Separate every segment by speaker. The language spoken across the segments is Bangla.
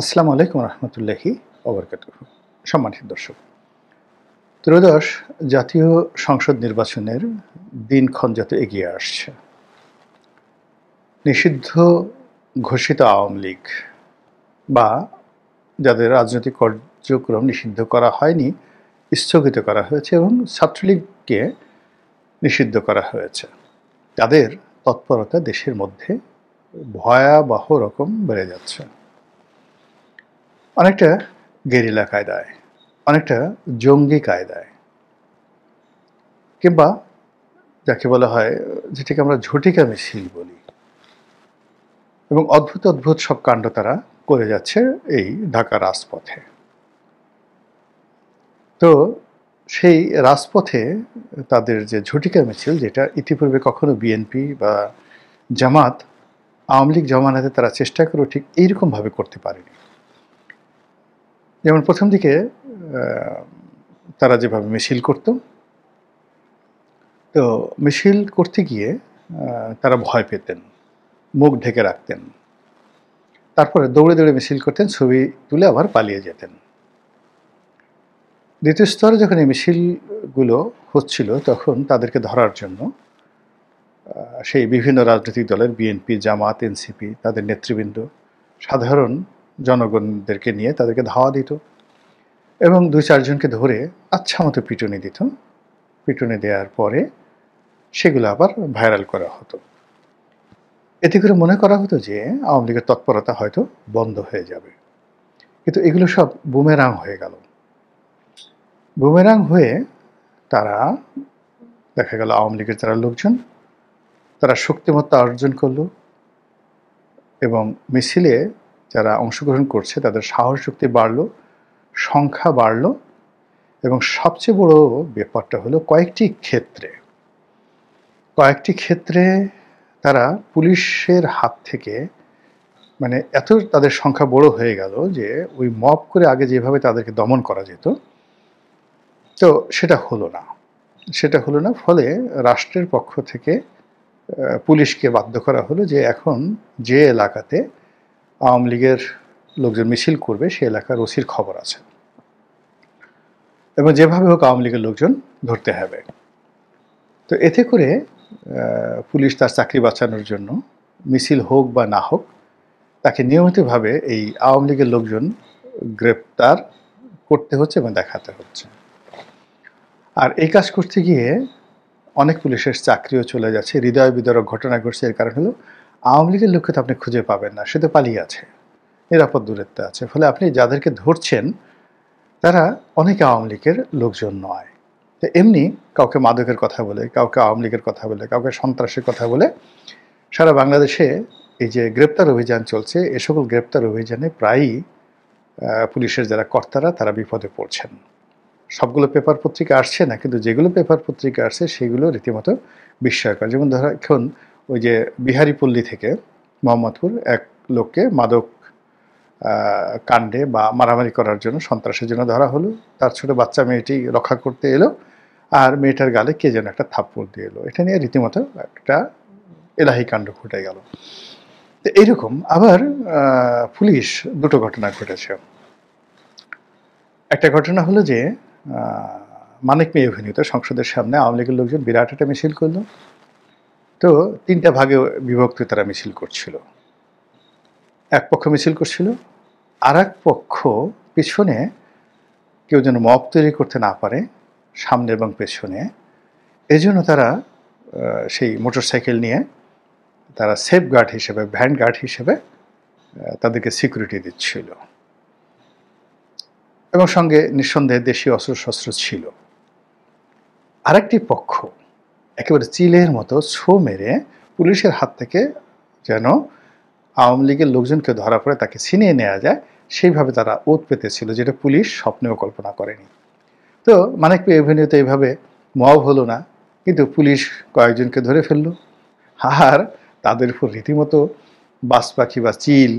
Speaker 1: আসসালামু আলাইকুম রহমতুল্লাহি ওবরকাতুহ। সম্মানিত দর্শক, ত্রয়োদশ জাতীয় সংসদ নির্বাচনের দিনক্ষণ যত এগিয়ে আসছে, নিষিদ্ধ ঘোষিত আওয়ামী লীগ বা যাদের রাজনৈতিক কার্যক্রম নিষিদ্ধ করা হয়নি, স্থগিত করা হয়েছে এবং ছাত্রলীগকে নিষিদ্ধ করা হয়েছে, তাদের তৎপরতা দেশের মধ্যে ভয়াবহ রকম বেড়ে যাচ্ছে। অনেকটা গেরিলা কায়দায়, অনেকটা জঙ্গি কায়দায়, কিংবা যাকে বলা হয়, যেটাকে আমরা ঝটিকা মিছিল বলি, এবং অদ্ভুত অদ্ভুত সব কাণ্ড তারা করে যাচ্ছে এই ঢাকা রাজপথে। তো সেই রাজপথে তাদের যে ঝটিকা মিছিল, যেটা ইতিপূর্বে কখনো বিএনপি বা জামাত, আওয়ামী লীগ জমানাতে তারা চেষ্টা করেও ঠিক এইরকমভাবে করতে পারেনি। যেমন প্রথম দিকে তারা যেভাবে মিছিল করত, তো মিছিল করতে গিয়ে তারা ভয় পেতেন, মুখ ঢেকে রাখতেন, তারপরে দৌড়ে দৌড়ে মিছিল করতেন, ছবি তুলে আবার পালিয়ে যেতেন। দ্বিতীয় স্তরে যখন এই মিছিলগুলো হচ্ছিল, তখন তাদেরকে ধরার জন্য সেই বিভিন্ন রাজনৈতিক দলের বিএনপি, জামাত, এনসিপি, তাদের নেতৃবৃন্দ সাধারণ জনগণদেরকে নিয়ে তাদেরকে ধাওয়া দিত এবং ২-৪ জনকে ধরে আচ্ছা মতো পিটুনি দিত। পিটুনি দেওয়ার পরে সেগুলো আবার ভাইরাল করা হতো। এতে করে মনে করা হতো যে আওয়ামী লীগের তৎপরতা হয়তো বন্ধ হয়ে যাবে, কিন্তু এগুলো সব বুমেরাং হয়ে গেল। বুমেরাং হয়ে তারা, দেখা গেল আওয়ামী লীগের যারা লোকজন, তারা শক্তিমত্তা অর্জন করলো এবং মিছিলে যারা অংশগ্রহণ করছে তাদের সাহস শক্তি বাড়লো, সংখ্যা বাড়লো, এবং সবচেয়ে বড় ব্যাপারটা হলো কয়েকটি ক্ষেত্রে তারা পুলিশের হাত থেকে, মানে এত তাদের সংখ্যা বড় হয়ে গেল যে ওই মব করে আগে যেভাবে তাদেরকে দমন করা যেত, তো সেটা হলো না। ফলে রাষ্ট্রের পক্ষ থেকে পুলিশকে বাধ্য করা হলো যে এখন যে এলাকাতে আওয়ামী লীগের লোকজন মিছিল করবে সে এলাকার ওসির খবর আছে এবং যেভাবে হোক আওয়ামী লীগের লোকজন ধরতে হবে। তো এতে করে পুলিশ তার চাকরি বাঁচানোর জন্য মিছিল হোক বা না হোক, তাকে নিয়মিতভাবে এই আওয়ামী লীগের লোকজন গ্রেপ্তার করতে হচ্ছে এবং দেখাতে হচ্ছে। আর এই কাজ করতে গিয়ে অনেক পুলিশের চাকরিও চলে যাচ্ছে। হৃদয় বিদারক ঘটনা ঘটছে। এর কারণ হলো আওয়ামী লীগের লোককে তো আপনি খুঁজে পাবেন না, সে তো পালিয়ে আছে, নিরাপদ দূরত্বে আছে। ফলে আপনি যাদেরকে ধরছেন তারা অনেকে আওয়ামী লীগের লোকজন নয়। তো এমনি কাউকে মাদকের কথা বলে, কাউকে আওয়ামী লীগের কথা বলে, কাউকে সন্ত্রাসের কথা বলে সারা বাংলাদেশে এই যে গ্রেপ্তার অভিযান চলছে, এ সকল গ্রেপ্তার অভিযানে প্রায়ই পুলিশের যারা কর্তারা তারা বিপদে পড়ছেন। সবগুলো পেপার পত্রিকা আসছে না, কিন্তু যেগুলো পেপার পত্রিকা আসছে সেগুলো রীতিমতো বিস্ময়কর। যেমন ধরো এখন ওই যে বিহারীপল্লী থেকে মোহাম্মদপুর এক লোককে মাদক কাণ্ডে বা মারামারি করার জন্য, সন্ত্রাসের জন্য ধরা হলো। তার ছোট বাচ্চা মেয়েটি রক্ষা করতে এলো, আর মেয়েটার গালে কে যেন একটা থাপ্পড় দিয়ে এলো। এটা নিয়ে রীতিমতো একটা এলাহি কাণ্ড ঘটে গেল। তো এইরকম আবার পুলিশ দুটো ঘটনা ঘটেছে। একটা ঘটনা হলো যে মানিক মিয়া এভিনিউতে সংসদের সামনে আওয়ামী লীগের লোকজন বিরাট একটা মিছিল করলো। তো ৩টা ভাগে বিভক্ত তারা মিছিল করছিল। এক পক্ষ মিছিল করছিল, আর এক পক্ষ পিছনে কেউ যেন মব তৈরি করতে না পারে সামনে এবং পেছনে, এজন্য তারা সেই মোটরসাইকেল নিয়ে তারা সেফ গার্ড হিসেবে, ভ্যান গার্ড হিসেবে তাদেরকে সিকিউরিটি দিচ্ছিল এবং সঙ্গে নিঃসন্দেহে দেশীয় অস্ত্রশস্ত্র ছিল। আরেকটি পক্ষ একেবারে চিলের মতো ছো মেরে পুলিশের হাত থেকে যেন আওয়ামী লীগের লোকজনকে ধরা পড়ে তাকে ছিনিয়ে নেওয়া যায় সেইভাবে তারা ওত পেতেছিল, যেটা পুলিশ স্বপ্নেও কল্পনা করেনি। তো মানিক মিয়া এভিনিউতে এইভাবে মব হলো না, কিন্তু পুলিশ কয়েকজনকে ধরে ফেললো। আর তাদের উপর রীতিমতো বাজ পাখি বা চিল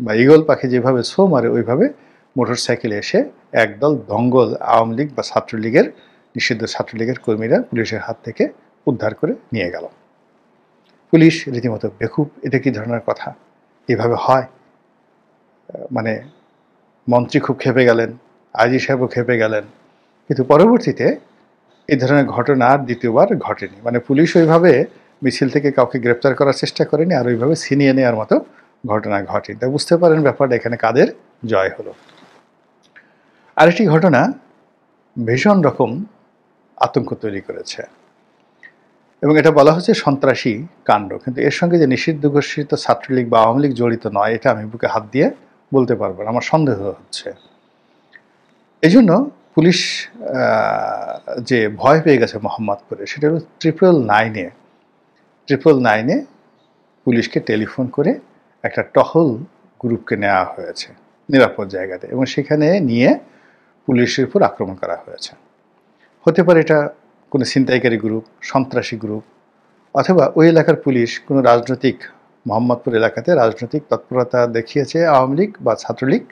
Speaker 1: বা ঈগল পাখি যেভাবে ছো মারে, ওইভাবে মোটর সাইকেলে এসে একদল দঙ্গল আওয়ামী লীগ বা ছাত্রলীগের, নিষিদ্ধ ছাত্রলীগের কর্মীরা পুলিশের হাত থেকে উদ্ধার করে নিয়ে গেল। পুলিশ রীতিমতো বেকুব, এটা কি ধরনের কথা? এভাবে হয়? মানে মন্ত্রী খুব ক্ষেপে গেলেন, আইজি সাহেবও ক্ষেপে গেলেন, কিন্তু পরবর্তীতে এই ধরনের ঘটনা আর দ্বিতীয়বার ঘটেনি। মানে পুলিশ ওইভাবে মিছিল থেকে কাউকে গ্রেপ্তার করার চেষ্টা করেনি, আর ওইভাবে ছিনিয়ে নেওয়ার মতো ঘটনা ঘটেনি। তাই বুঝতে পারেন ব্যাপারটা এখানে কাদের জয় হলো। আরেকটি ঘটনা ভীষণ রকম আতঙ্ক তৈরি করেছে, এবং এটা বলা হচ্ছে সন্ত্রাসী কাণ্ড, কিন্তু এর সঙ্গে যে নিষিদ্ধ ঘোষিত ছাত্রলীগ বা আওয়ামী লীগ জড়িত নয়, এটা আমি বুকে হাত দিয়ে বলতে পারবো না, আমার সন্দেহ হচ্ছে। এই জন্য পুলিশ যে ভয় পেয়ে গেছে মোহাম্মদপুরে, সেটা হলো 999-এ পুলিশকে টেলিফোন করে একটা টহল গ্রুপকে নেওয়া হয়েছে নিরাপদ জায়গাতে, এবং সেখানে নিয়ে পুলিশের উপর আক্রমণ করা হয়েছে। হতে পারে এটা কোনো ছিনতাইকারী গ্রুপ, সন্ত্রাসী গ্রুপ, অথবা ওই এলাকার পুলিশ কোনো রাজনৈতিক, মোহাম্মদপুর এলাকাতে রাজনৈতিক তৎপরতা দেখিয়েছে আওয়ামী লীগ বা ছাত্রলীগ,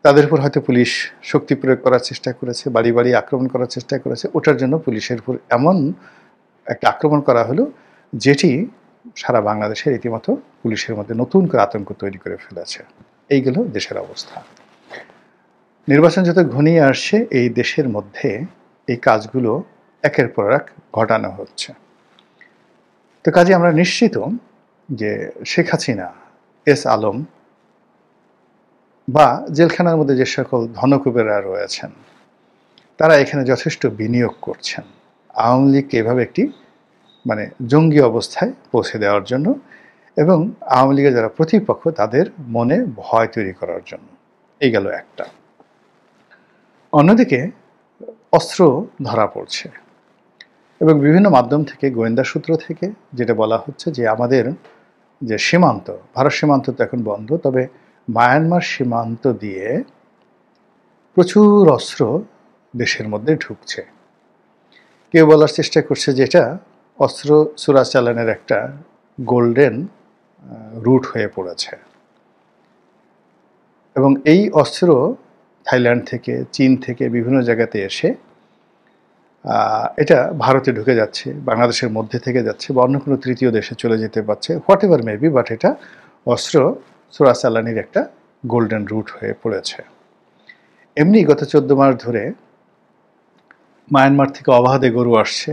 Speaker 1: তাদের উপর হয়তো পুলিশ শক্তি প্রয়োগ করার চেষ্টা করেছে, বাড়ি বাড়ি আক্রমণ করার চেষ্টা করেছে। ওটার জন্য পুলিশের উপর এমন একটা আক্রমণ করা হলো যেটি সারা বাংলাদেশে রীতিমতো পুলিশের মধ্যে নতুন করে আতঙ্ক তৈরি করে ফেলেছে। এইগুলো দেশের অবস্থা। নির্বাচন যত ঘনিয়ে আসছে, এই দেশের মধ্যে এই কাজগুলো একের পর এক ঘটানো হচ্ছে। তো কাজে আমরা নিশ্চিত যে শেখ হাসিনা, এস আলম বা জেলখানার মধ্যে যে সকল ধনকুবেরা রয়েছেন, তারা এখানে যথেষ্ট বিনিয়োগ করছেন আওয়ামী লীগকে এভাবে একটি মানে জঙ্গি অবস্থায় পৌঁছে দেওয়ার জন্য, এবং আওয়ামী লীগের যারা প্রতিপক্ষ তাদের মনে ভয় তৈরি করার জন্য। এই গেল একটা। অন্যদিকে অস্ত্র ধরা পড়ছে, এবং বিভিন্ন মাধ্যম থেকে, গোয়েন্দা সূত্র থেকে যেটা বলা হচ্ছে যে আমাদের যে সীমান্ত, ভারত সীমান্ত তো এখন বন্ধ, তবে মায়ানমার সীমান্ত দিয়ে প্রচুর অস্ত্র দেশের মধ্যে ঢুকছে। কেউ বলার চেষ্টা করছে যে এটা অস্ত্র চোরাচালানের একটা গোল্ডেন রুট হয়ে পড়েছে, এবং এই অস্ত্র থাইল্যান্ড থেকে, চীন থেকে, বিভিন্ন জায়গাতে এসে এটা ভারতে ঢুকে যাচ্ছে, বাংলাদেশের মধ্যে থেকে যাচ্ছে, বা অন্য কোনো তৃতীয় দেশে চলে যেতে পারছে, হোয়াট এভার মেবি, বাট এটা অস্ত্র চোরাচালানির একটা গোল্ডেন রুট হয়ে পড়েছে। এমনি গত 14 মাস ধরে মায়ানমার থেকে অবাধে গরু আসছে,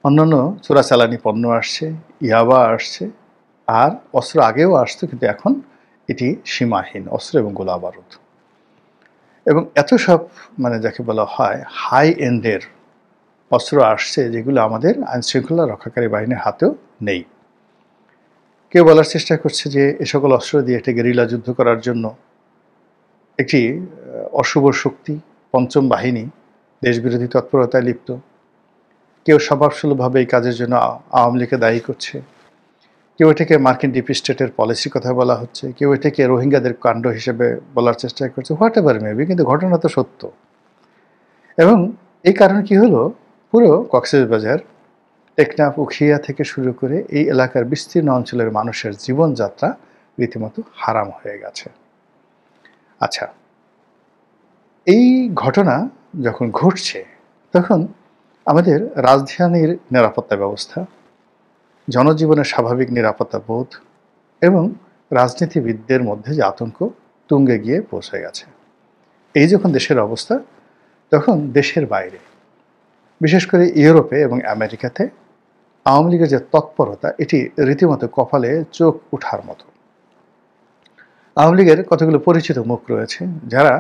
Speaker 1: অন্যান্য চোরাচালানি পণ্য আসছে, ইয়াবা আসছে, আর অস্ত্র আগেও আসতো, কিন্তু এখন এটি সীমাহীন অস্ত্র এবং গোলা বারুদ। এবং এত সব মানে যাকে বলা হয় হাই এন্ডের অস্ত্র আসছে, যেগুলো আমাদের আইনশৃঙ্খলা রক্ষাকারী বাহিনীর হাতেও নেই। কেউ বলার চেষ্টা করছে যে এ সকল অস্ত্র দিয়ে একটা গেরিলা যুদ্ধ করার জন্য একটি অশুভ শক্তি, পঞ্চম বাহিনী দেশবিরোধী তৎপরতায় লিপ্ত। কেউ স্বভাবসুলভভাবে এই কাজের জন্য আওয়ামী লীগকে দায়ী করছে, কেউ এটাকে মার্কিন ডিপ স্টেটের পলিসির কথা বলা হচ্ছে, কেউ এটাকে রোহিঙ্গাদের কাণ্ড হিসেবে বলার চেষ্টা করছে, হোয়াট এভার মেবি, কিন্তু ঘটনা তো সত্য। এবং এই কারণ কি হলো, পুরো কক্সবাজার, টেকনাফ, উখিয়া থেকে শুরু করে এই এলাকার বিস্তীর্ণ অঞ্চলের মানুষের জীবনযাত্রা রীতিমতো হারাম হয়ে গেছে। আচ্ছা, এই ঘটনা যখন ঘটছে, তখন আমাদের রাজধানীর নিরাপত্তা ব্যবস্থা, জনজীবনের স্বাভাবিক নিরাপত্তা বোধ এবং রাজনীতিবিদদের মধ্যে যে আতঙ্ক তুঙ্গে গিয়ে পৌঁছে গেছে। এই যখন দেশের অবস্থা, তখন দেশের বাইরে, বিশেষ করে ইউরোপে এবং আমেরিকাতে আওয়ামী লীগের যে তৎপরতা, এটি রীতিমতো কপালে চোখ ওঠার মতো। আওয়ামী লীগের কতগুলো পরিচিত মুখ রয়েছে যারা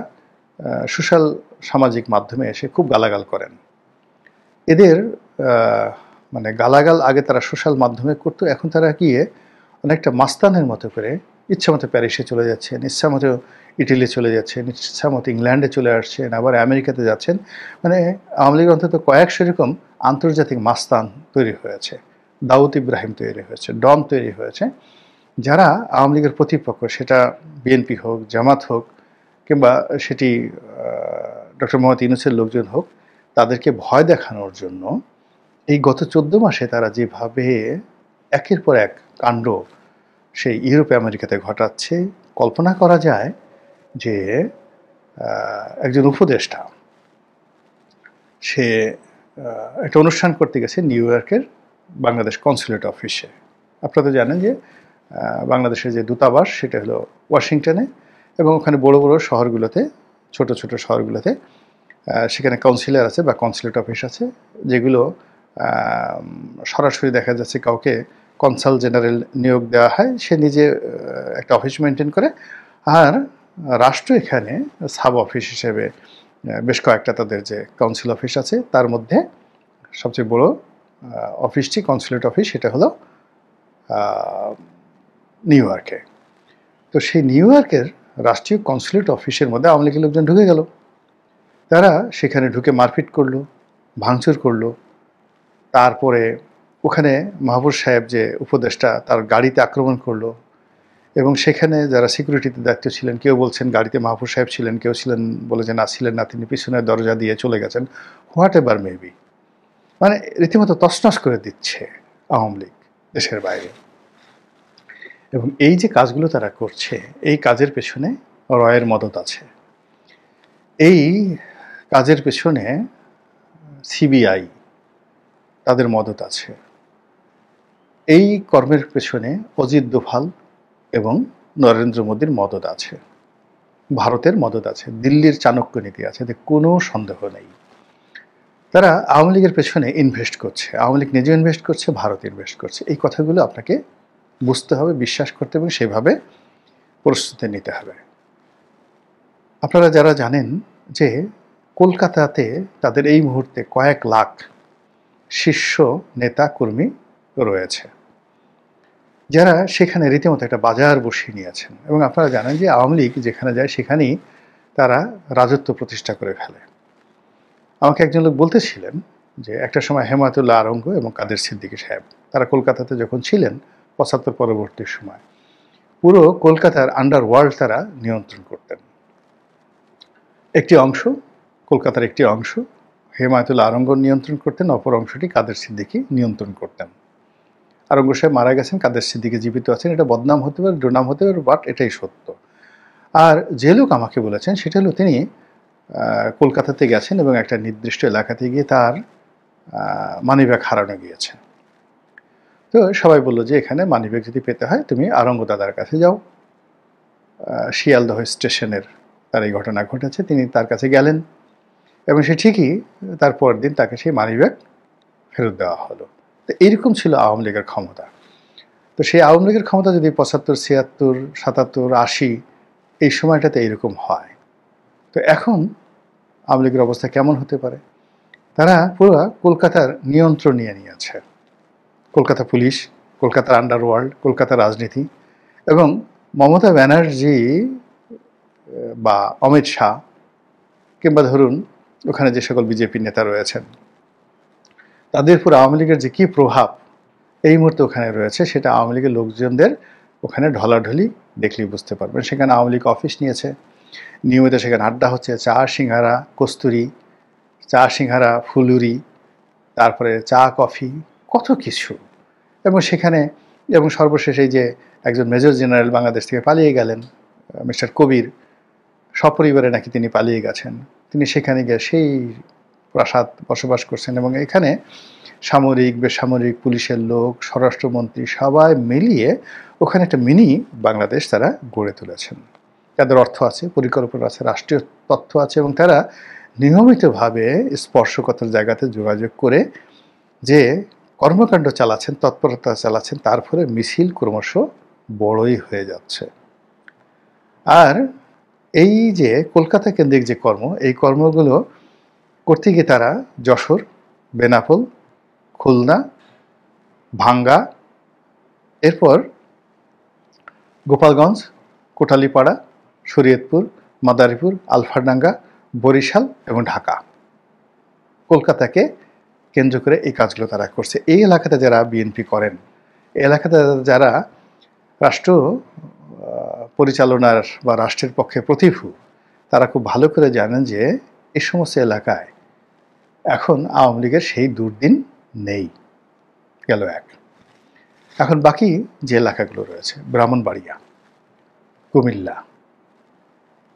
Speaker 1: সোশ্যাল সামাজিক মাধ্যমে এসে খুব গালাগাল করেন। এদের মানে গালাগাল আগে তারা সোশ্যাল মাধ্যমে করতো, এখন তারা গিয়ে অনেকটা মাস্তানের মতো করে ইচ্ছা মতো প্যারিসে চলে যাচ্ছেন, ইচ্ছা মতো ইটালি চলে যাচ্ছেন, ইচ্ছা মতো ইংল্যান্ডে চলে আসছেন, আবার আমেরিকাতে যাচ্ছেন। মানে আওয়ামী লীগ অন্তত কয়েকশো এরকম আন্তর্জাতিক মাস্তান তৈরি হয়েছে, দাউদ ইব্রাহিম তৈরি হয়েছে, ডন তৈরি হয়েছে, যারা আওয়ামী লীগের প্রতিপক্ষ, সেটা বিএনপি হোক, জামাত হোক, কিংবা সেটি ডক্টর মোহাম্মদ ইউনূসের লোকজন হোক, তাদেরকে ভয় দেখানোর জন্য এই গত 14 মাসে তারা যেভাবে একের পর এক কাণ্ড সেই ইউরোপে আমেরিকাতে ঘটাচ্ছে, কল্পনা করা যায় যে একজন উপদেষ্টা সে একটা অনুষ্ঠান করতে গেছে নিউ ইয়র্কের বাংলাদেশ কনসুলেট অফিসে। আপনারা তো জানেন যে বাংলাদেশের যে দূতাবাস সেটা হলো ওয়াশিংটনে, এবং ওখানে বড় বড় শহরগুলোতে, ছোট ছোট শহরগুলোতে সেখানে কাউন্সিলর আছে বা কনসুলেট অফিস আছে, যেগুলো সরাসরি দেখা যাচ্ছে কাউকে কনসাল জেনারেল নিয়োগ দেওয়া হয়, সে নিজে একটা অফিস মেনটেন করে, আর রাষ্ট্র এখানে সাব অফিস হিসেবে বেশ কয়েকটা তাদের যে কাউন্সিল অফিস আছে তার মধ্যে সবচেয়ে বড় অফিসটি কনসুলেট অফিস, সেটা হলো নিউ ইয়র্কে। তো সেই নিউ ইয়র্কের রাষ্ট্রীয় কনসুলেট অফিসের মধ্যে আওয়ামী লীগের লোকজন ঢুকে গেল। তারা সেখানে ঢুকে মারপিট করলো, ভাঙচুর করলো। তারপরে ওখানে মাহবুব সাহেব যে উপদেষ্টা, তার গাড়িতে আক্রমণ করলো, এবং সেখানে যারা সিকিউরিটিতে দায়িত্ব ছিলেন, কেউ বলছেন গাড়িতে মাহবুব সাহেব ছিলেন, কেউ ছিলেন বলে যে না ছিলেন না, তিনি পিছনের দরজা দিয়ে চলে গেছেন, হোয়াট এভার মেবি। মানে রীতিমতো তছনছ করে দিচ্ছে আওয়ামী লীগ দেশের বাইরে। এবং এই যে কাজগুলো তারা করছে, এই কাজের পেছনে রয়ের মদত আছে। এই কাজের পেছনে সিবিআই তাদের মদত আছে। এই কর্মের পেছনে অজিত দোভাল এবং নরেন্দ্র মোদীর মদত আছে, ভারতের মদত আছে, দিল্লির চাণক্য নীতি আছে, এতে কোনো সন্দেহ নেই। তারা আওয়ামী লীগের পেছনে ইনভেস্ট করছে, আওয়ামী লীগ নিজে ইনভেস্ট করছে, ভারত ইনভেস্ট করছে। এই কথাগুলো আপনাকে বুঝতে হবে, বিশ্বাস করতে এবং সেভাবে প্রস্তুতি নিতে হবে। আপনারা যারা জানেন যে কলকাতাতে তাদের এই মুহূর্তে কয়েক লাখ শীর্ষ নেতা কর্মী রয়েছে, যারা সেখানে রীতিমতো একটা বাজার বসিয়ে নিয়েছেন। এবং আপনারা জানেন যে আওয়ামী লীগ যেখানে যায় সেখানেই তারা রাজত্ব প্রতিষ্ঠা করে ফেলে। আমাকে একজন লোক বলতেছিলেন যে একটা সময় হেমায়েতুল্লাহ আরঙ্গ এবং কাদের সিদ্দিকী সাহেব তারা কলকাতাতে যখন ছিলেন ৭৫ পরবর্তী সময়, পুরো কলকাতার আন্ডারওয়ার্ল্ড তারা নিয়ন্ত্রণ করতেন। একটি অংশ, কলকাতার একটি অংশ হেমায়েতুল্লাহ আরঙ্গ নিয়ন্ত্রণ করতেন, অপর অংশটি কাদের সিদ্দিকী নিয়ন্ত্রণ করতেন। আরঙ্গ সাহেব মারা গেছেন, কাদের সিদ্দিকী জীবিত আছেন। এটা বদনাম হতে পারে, দুর্নাম হতে পারে, বাট এটাই সত্য। আর যে লোক আমাকে বলেছেন সেটা হলো তিনি কলকাতাতে গেছেন এবং একটা নির্দিষ্ট এলাকাতে গিয়ে তার মানিব্যাগ হারানো গিয়েছে। তো সবাই বললো যে এখানে মানিব্যাগ যদি পেতে হয় তুমি আরঙ্গ দাদার কাছে যাও। শিয়ালদহ স্টেশনের তার এই ঘটনা ঘটেছে, তিনি তার কাছে গেলেন এবং সে ঠিকই তার পরের দিন তাকে সেই মানিব্যাগ ফেরত দেওয়া হলো। তো এইরকম ছিল আওয়ামী লীগের ক্ষমতা। তো সেই আওয়ামী লীগের ক্ষমতা যদি ৭৫, ৭৬, ৭৭, ৮০ এই সময়টাতে এইরকম হয়, তো এখন আওয়ামী লীগের অবস্থা কেমন হতে পারে? তারা পুরো কলকাতার নিয়ন্ত্রণ নিয়ে নিয়েছে। কলকাতা পুলিশ, কলকাতার আন্ডারওয়ার্ল্ড, কলকাতার রাজনীতি, এবং মমতা ব্যানার্জি বা অমিত শাহ কিংবা ধরুন ওখানে যে সকল বিজেপি নেতা রয়েছেন, তাদের পুরো আওয়ামী লীগের যে কী প্রভাব এই মুহূর্তে ওখানে রয়েছে সেটা আওয়ামী লীগের লোকজনদের ওখানে ঢলাঢলি দেখলেই বুঝতে পারবেন। সেখানে আওয়ামী লীগ অফিস নিয়েছে, নিয়মিত সেখানে আড্ডা হচ্ছে, চা সিঙ্গারা কস্তুরি, চা সিঙ্গারা ফুলুরি, তারপরে চা কফি, কত কিছু। এবং সেখানে এবং সর্বশেষ এই যে একজন মেজর জেনারেল বাংলাদেশ থেকে পালিয়ে গেলেন, মিস্টার কবির, সপরিবারে নাকি তিনি পালিয়ে গেছেন। তিনি সেখানে গিয়ে সেই প্রাসাদ বসবাস করছেন এবং এখানে সামরিক, বেসামরিক, পুলিশের লোক, স্বরাষ্ট্রমন্ত্রী সবাই মিলিয়ে ওখানে একটা মিনি বাংলাদেশ তারা গড়ে তুলেছেন। তাদের অর্থ আছে, পরিকল্পনা আছে, রাষ্ট্রীয় তথ্য আছে, এবং তারা নিয়মিতভাবে স্পর্শকাতর জায়গাতে যোগাযোগ করে যে কর্মকাণ্ড চালাচ্ছেন, তৎপরতা চালাচ্ছেন, তার ফলে মিছিল ক্রমশ বড়ই হয়ে যাচ্ছে। আর এই যে কলকাতা কেন্দ্রিক যে কর্ম, এই কর্মগুলো করতে গিয়ে তারা যশোর, বেনাপোল, খুলনা, ভাঙ্গা, এরপর গোপালগঞ্জ, কোটালীপাড়া, শরীয়তপুর, মাদারীপুর, আলফাডাঙ্গা, বরিশাল এবং ঢাকা, কলকাতাকে কেন্দ্র করে এই কাজগুলো তারা করছে। এই এলাকাতে যারা বিএনপি করেন, এই এলাকাতে যারা রাষ্ট্র পরিচালনার বা রাষ্ট্রের পক্ষে প্রতিভূ, তারা খুব ভালো করে জানেন যে এই সমস্ত এলাকায় এখন আওয়ামী লীগের সেই দুর্দিন নেই। গেল এক। এখন বাকি যে এলাকাগুলো রয়েছে, ব্রাহ্মণবাড়িয়া, কুমিল্লা,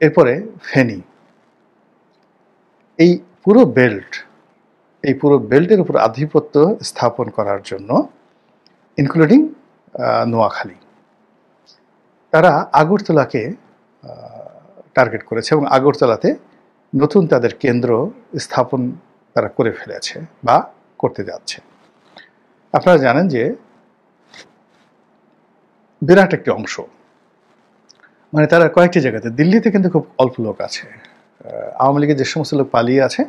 Speaker 1: এরপরে ফেনী, এই পুরো বেল্ট, এই পুরো বেল্টের উপর আধিপত্য স্থাপন করার জন্য, ইনক্লুডিং নোয়াখালী, তারা আগরতলাকে টার্গেট করেছে এবং আগরতলাতে নতুন তাদের কেন্দ্র স্থাপন তারা করে ফেলেছে বা করতে যাচ্ছে। আপনারা জানেন যে বিরাট একটি অংশ, মানে তারা কয়েকটি জায়গাতে, দিল্লিতে কিন্তু খুব অল্প লোক আছে, আওয়ামী লীগের যে সমস্ত লোক পালিয়ে আছে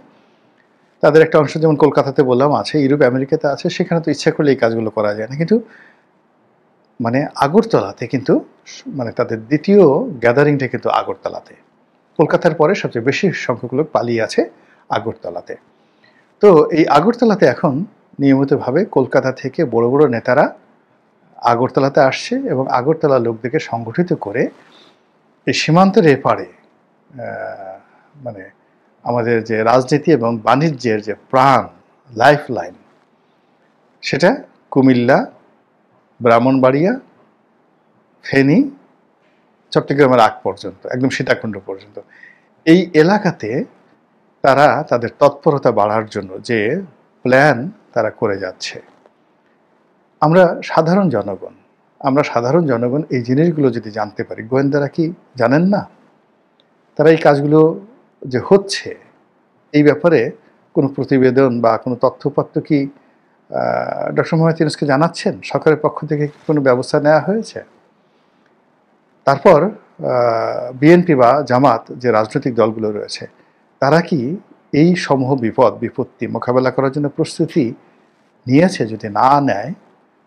Speaker 1: তাদের একটা অংশ, যেমন কলকাতাতে বললাম আছে, ইউরোপ আমেরিকাতে আছে, সেখানে তো ইচ্ছা করলে এই কাজগুলো করা যায় না। কিন্তু মানে আগরতলাতে কিন্তু মানে তাদের দ্বিতীয় গ্যাদারিংটা কিন্তু আগরতলাতে। কলকাতার পরে সবচেয়ে বেশি সংখ্যক লোক পালিয়ে আছে আগরতলাতে। তো এই আগরতলাতে এখন নিয়মিতভাবে কলকাতা থেকে বড় বড় নেতারা আগরতলাতে আসছে এবং আগরতলার লোকদেরকে সংগঠিত করে এই সীমান্তের এপারে মানে আমাদের যে রাজনীতি এবং বাণিজ্যের যে প্রাণ, লাইফ লাইন, সেটা কুমিল্লা, ব্রাহ্মণবাড়িয়া, ফেনী, চট্টগ্রামের আগ পর্যন্ত, একদম সীতাকুণ্ড পর্যন্ত, এই এলাকাতে তারা তাদের তৎপরতা বাড়ার জন্য যে প্ল্যান তারা করে যাচ্ছে। আমরা সাধারণ জনগণ এই জিনিসগুলো যদি জানতে পারি, গোয়েন্দারা কি জানেন না? তারা এই কাজগুলো যে হচ্ছে এই ব্যাপারে কোনো প্রতিবেদন বা কোনো তথ্যপত্র কি ডক্টর মোহাম্মদ ইউনূসকে জানাচ্ছেন? সরকারের পক্ষ থেকে কোনো ব্যবস্থা নেওয়া হয়েছে? তারপর বিএনপি বা জামাত যে রাজনৈতিক দলগুলো রয়েছে, তারা কি এই সমূহ বিপত্তি মোকাবেলা করার জন্য প্রস্তুতি নিয়েছে? যদি না নেয়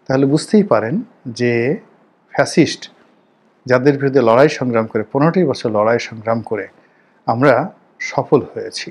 Speaker 1: তাহলে বুঝতেই পারেন যে ফ্যাসিস্ট যাদের বিরুদ্ধে লড়াই সংগ্রাম করে 15টি বছর লড়াই সংগ্রাম করে আমরা সফল হয়েছি।